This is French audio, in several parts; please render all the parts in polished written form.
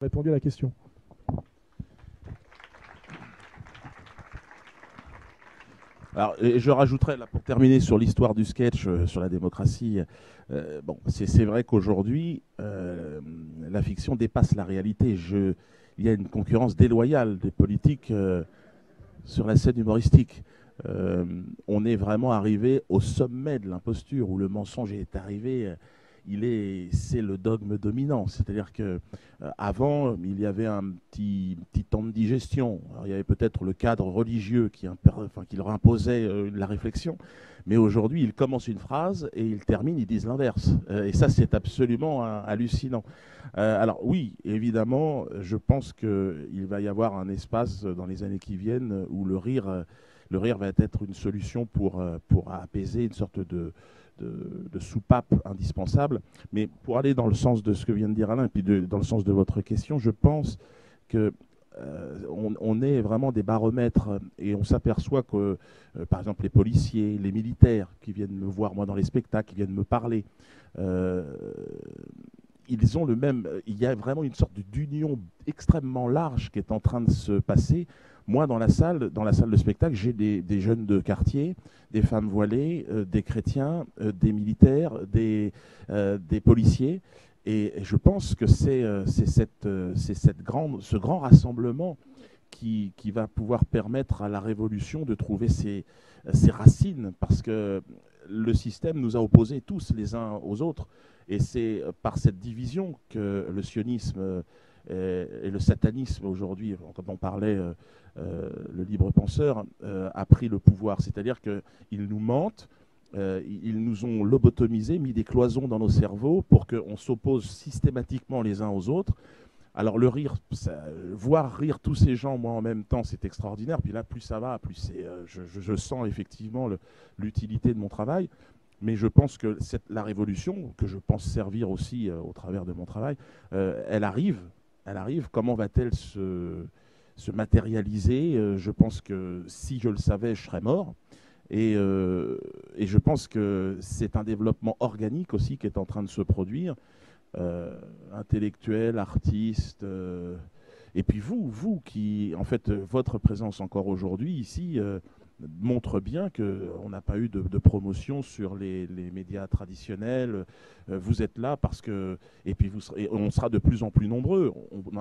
Répondu à la question. Alors, et je rajouterais, là, pour terminer sur l'histoire du sketch, sur la démocratie, bon, c'est vrai qu'aujourd'hui, la fiction dépasse la réalité. Il y a une concurrence déloyale des politiques sur la scène humoristique. On est vraiment arrivé au sommet de l'imposture, où le mensonge est arrivé. C'est le dogme dominant. C'est-à-dire que avant, il y avait un petit temps de digestion. Alors, il y avait peut-être le cadre religieux qui leur imposait la réflexion. Mais aujourd'hui, ils commencent une phrase et ils terminent, ils disent l'inverse. Et ça, c'est absolument hallucinant. Alors oui, évidemment, je pense qu'il va y avoir un espace dans les années qui viennent où le rire va être une solution pour apaiser une sorte de soupape indispensable. Mais pour aller dans le sens de ce que vient de dire Alain, et puis dans le sens de votre question, je pense que on est vraiment des baromètres et on s'aperçoit que, par exemple, les policiers, les militaires qui viennent me voir, moi, dans les spectacles, qui viennent me parler, euh, ils ont le même. Il y a vraiment une sorte d'union extrêmement large qui est en train de se passer. Moi, dans la salle de spectacle, j'ai des jeunes de quartier, des femmes voilées, des chrétiens, des militaires, des policiers. Et je pense que c'est ce grand rassemblement qui va pouvoir permettre à la révolution de trouver ses racines, parce que le système nous a opposés tous les uns aux autres. Et c'est par cette division que le sionisme et le satanisme aujourd'hui, comme on parlait, le libre penseur, a pris le pouvoir. C'est-à-dire qu'ils nous mentent, ils nous ont lobotomisés, mis des cloisons dans nos cerveaux pour qu'on s'oppose systématiquement les uns aux autres. Alors le rire, voir rire tous ces gens, moi en même temps, c'est extraordinaire. Puis là, plus ça va, plus je sens effectivement l'utilité de mon travail. Mais je pense que la révolution, que je pense servir aussi au travers de mon travail, elle arrive. Elle arrive. Comment va-t-elle se matérialiser? Je pense que si je le savais, je serais mort. Et je pense que c'est un développement organique aussi qui est en train de se produire, intellectuel, artiste. Et puis vous qui, en fait, votre présence encore aujourd'hui ici montre bien qu'on n'a pas eu de promotion sur les médias traditionnels. Vous êtes là parce que... Et puis on sera de plus en plus nombreux.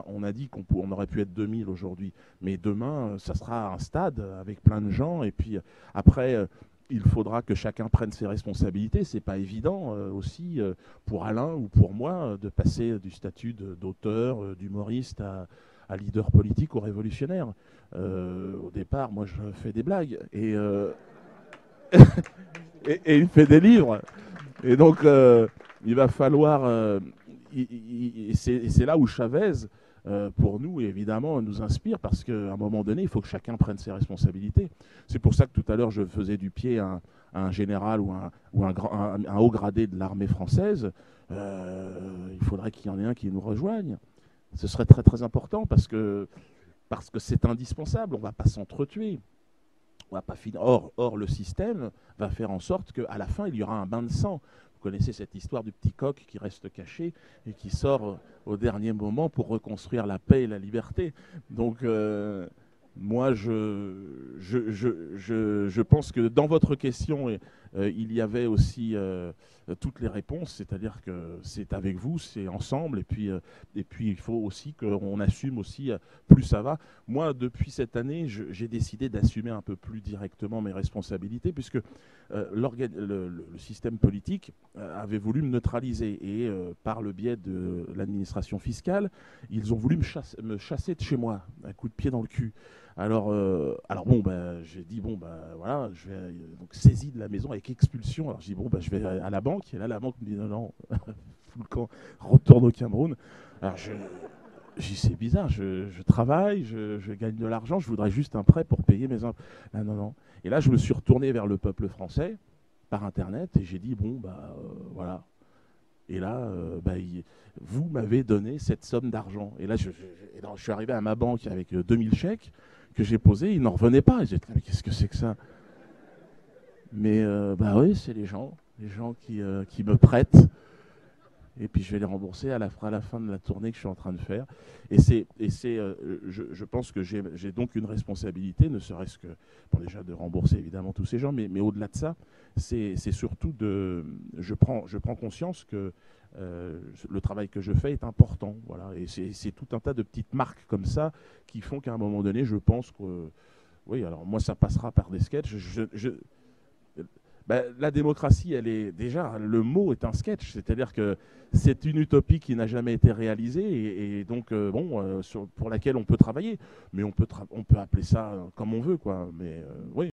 On a dit qu'on aurait pu être 2000 aujourd'hui. Mais demain, ça sera un stade avec plein de gens. Et puis après... il faudra que chacun prenne ses responsabilités. C'est pas évident aussi pour Alain ou pour moi de passer du statut d'auteur, d'humoriste à leader politique ou révolutionnaire. Au départ, moi, je fais des blagues et il fait des livres. Et donc, il va falloir. C'est là où Chavez, pour nous, évidemment, nous inspire parce qu'à un moment donné, il faut que chacun prenne ses responsabilités. C'est pour ça que tout à l'heure, je faisais du pied à un général ou un haut gradé de l'armée française. Il faudrait qu'il y en ait un qui nous rejoigne. Ce serait très très important parce que c'est indispensable. On ne va pas s'entretuer. On va pas finir. Or, le système va faire en sorte qu'à la fin, il y aura un bain de sang. Vous connaissez cette histoire du petit coq qui reste caché et qui sort au dernier moment pour reconstruire la paix et la liberté. Donc, moi, je pense que dans votre question, il y avait aussi toutes les réponses, c'est-à-dire que c'est avec vous, c'est ensemble, et puis il faut aussi qu'on assume aussi, plus ça va. Moi, depuis cette année, j'ai décidé d'assumer un peu plus directement mes responsabilités, puisque le système politique avait voulu me neutraliser, et par le biais de l'administration fiscale, ils ont voulu me chasser de chez moi, un coup de pied dans le cul. Alors bon, bah, j'ai dit, bon, bah, voilà, je vais donc saisi de la maison avec expulsion. Alors j'ai dit, bon, bah, je vais à la banque. Et là, la banque me dit, non, non, fous le camp, retourne au Cameroun. Alors j'ai dit, c'est bizarre, je travaille, je gagne de l'argent, je voudrais juste un prêt pour payer mes impôts. Ah, non, non. Et là, je me suis retourné vers le peuple français par Internet et j'ai dit, bon, bah, voilà. Et là, vous m'avez donné cette somme d'argent. Et là, je suis arrivé à ma banque avec 2000 chèques que j'ai posés. Ils n'en revenaient pas. J'ai dit, mais qu'est-ce que c'est que ça? Mais bah oui, c'est les gens qui me prêtent. et puis je vais les rembourser à la fin de la tournée que je suis en train de faire. Je pense que j'ai donc une responsabilité, ne serait-ce que, bon, déjà de rembourser évidemment tous ces gens, mais au-delà de ça, c'est surtout je prends conscience que le travail que je fais est important. Voilà, et c'est tout un tas de petites marques comme ça qui font qu'à un moment donné, je pense que, oui, alors moi, ça passera par des sketchs. Ben, la démocratie, elle est déjà, le mot est un sketch, c'est-à-dire que c'est une utopie qui n'a jamais été réalisée et donc pour laquelle on peut travailler, mais on peut appeler ça comme on veut, quoi. Mais oui.